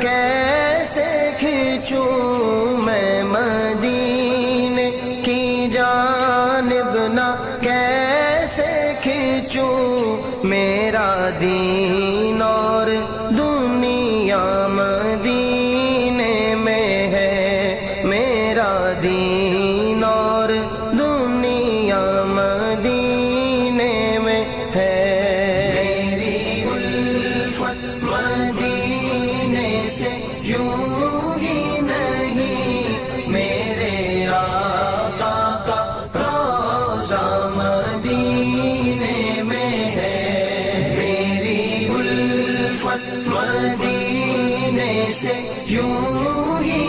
کیسے کھینچوں میں مدینے کی جانب نہ کیسے کھینچوں میرا دین اور دنیا مدینے میں ہے میرا دین اور دنیا مدینے میں ہے میری الفت مدینے سے یوں ہی نہیں میرے آقا کا روضہ مدینے میں ہے میری الفت مدینے سے یوں ہی